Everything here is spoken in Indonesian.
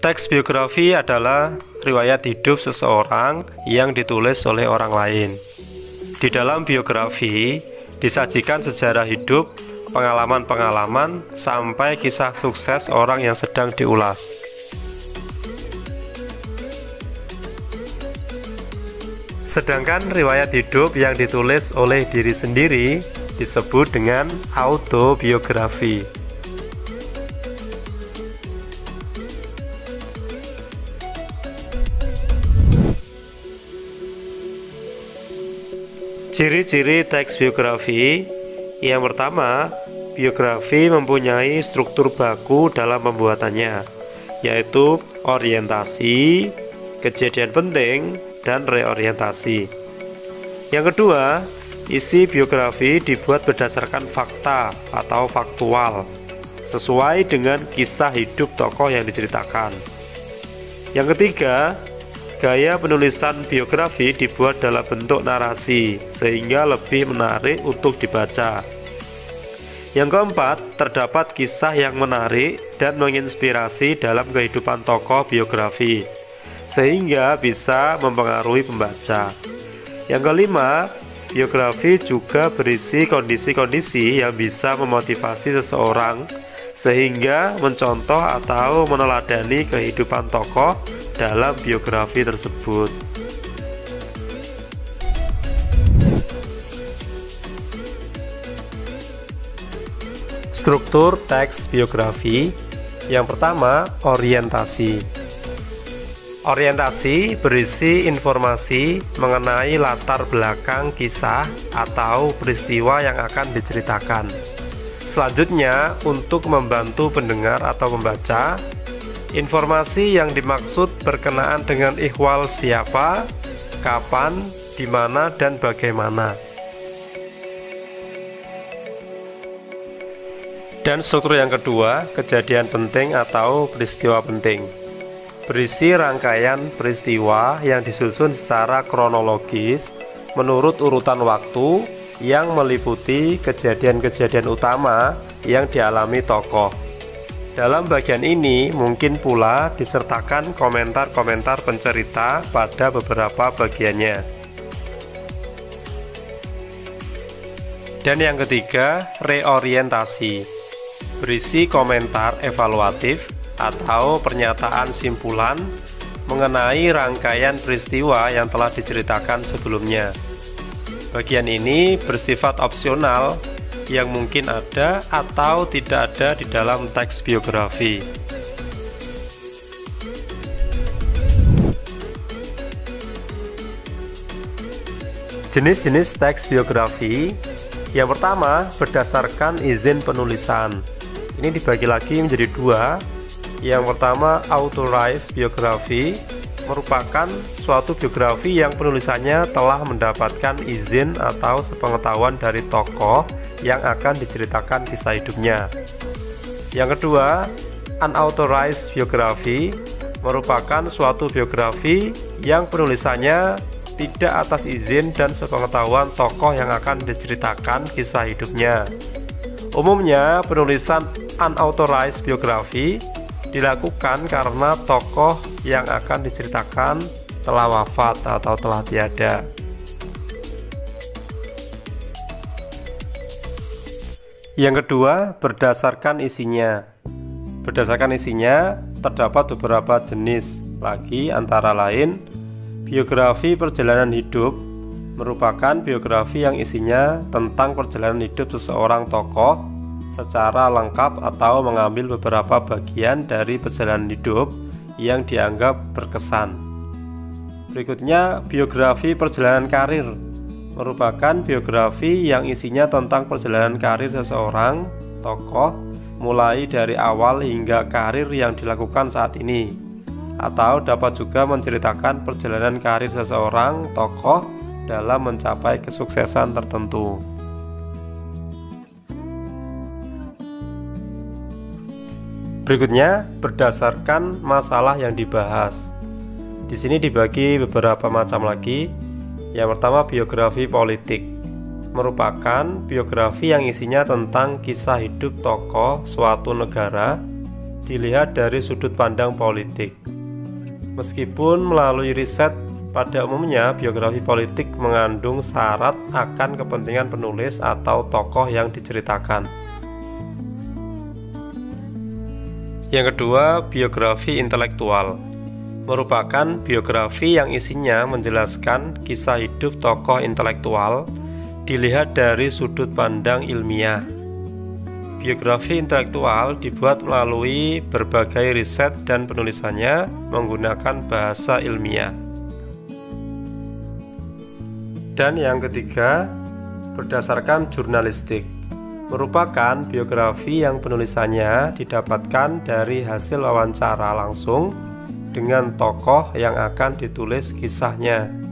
Teks biografi adalah riwayat hidup seseorang yang ditulis oleh orang lain. Di dalam biografi disajikan sejarah hidup, pengalaman-pengalaman, sampai kisah sukses orang yang sedang diulas. Sedangkan riwayat hidup yang ditulis oleh diri sendiri disebut dengan autobiografi. Ciri-ciri teks biografi. Yang pertama, biografi mempunyai struktur baku dalam pembuatannya, yaitu orientasi, kejadian penting, dan reorientasi. Yang kedua, isi biografi dibuat berdasarkan fakta atau faktual, sesuai dengan kisah hidup tokoh yang diceritakan. Yang ketiga, gaya penulisan biografi dibuat dalam bentuk narasi sehingga lebih menarik untuk dibaca. Yang keempat, terdapat kisah yang menarik dan menginspirasi dalam kehidupan tokoh biografi sehingga bisa mempengaruhi pembaca. Yang kelima, biografi juga berisi kondisi-kondisi yang bisa memotivasi seseorang sehingga mencontoh atau meneladani kehidupan tokoh dalam biografi tersebut. Struktur teks biografi. Yang pertama, orientasi. Orientasi berisi informasi mengenai latar belakang kisah atau peristiwa yang akan diceritakan. Selanjutnya, untuk membantu pendengar atau pembaca, informasi yang dimaksud berkenaan dengan ihwal siapa, kapan, di mana, dan bagaimana. Dan struktur yang kedua, kejadian penting atau peristiwa penting. Berisi rangkaian peristiwa yang disusun secara kronologis menurut urutan waktu yang meliputi kejadian-kejadian utama yang dialami tokoh. Dalam bagian ini mungkin pula disertakan komentar-komentar pencerita pada beberapa bagiannya. Dan yang ketiga, reorientasi. Berisi komentar evaluatif atau pernyataan simpulan mengenai rangkaian peristiwa yang telah diceritakan sebelumnya. Bagian ini bersifat opsional yang mungkin ada atau tidak ada di dalam teks biografi. Jenis-jenis teks biografi. Yang pertama, berdasarkan izin penulisan. Ini dibagi lagi menjadi dua. Yang pertama, authorized biography, merupakan suatu biografi yang penulisannya telah mendapatkan izin atau sepengetahuan dari tokoh yang akan diceritakan kisah hidupnya. Yang kedua, unauthorized biography, merupakan suatu biografi yang penulisannya tidak atas izin dan sepengetahuan tokoh yang akan diceritakan kisah hidupnya. Umumnya, penulisan unauthorized biography dilakukan karena tokoh yang akan diceritakan telah wafat atau telah tiada. Yang kedua, berdasarkan isinya. Berdasarkan isinya, terdapat beberapa jenis lagi, antara lain biografi perjalanan hidup, merupakan biografi yang isinya tentang perjalanan hidup seseorang tokoh secara lengkap atau mengambil beberapa bagian dari perjalanan hidup yang dianggap berkesan. Berikutnya, biografi perjalanan karir, merupakan biografi yang isinya tentang perjalanan karir seseorang tokoh mulai dari awal hingga karir yang dilakukan saat ini, atau dapat juga menceritakan perjalanan karir seseorang tokoh dalam mencapai kesuksesan tertentu. Berikutnya, berdasarkan masalah yang dibahas. Di sini dibagi beberapa macam lagi. Yang pertama, biografi politik, merupakan biografi yang isinya tentang kisah hidup tokoh suatu negara. dilihat dari sudut pandang politik. Meskipun melalui riset, pada umumnya biografi politik mengandung syarat akan kepentingan penulis atau tokoh yang diceritakan. Yang kedua, biografi intelektual merupakan biografi yang isinya menjelaskan kisah hidup tokoh intelektual dilihat dari sudut pandang ilmiah. Biografi intelektual dibuat melalui berbagai riset dan penulisannya menggunakan bahasa ilmiah. Dan yang ketiga, berdasarkan jurnalistik, merupakan biografi yang penulisannya didapatkan dari hasil wawancara langsung dengan tokoh yang akan ditulis kisahnya.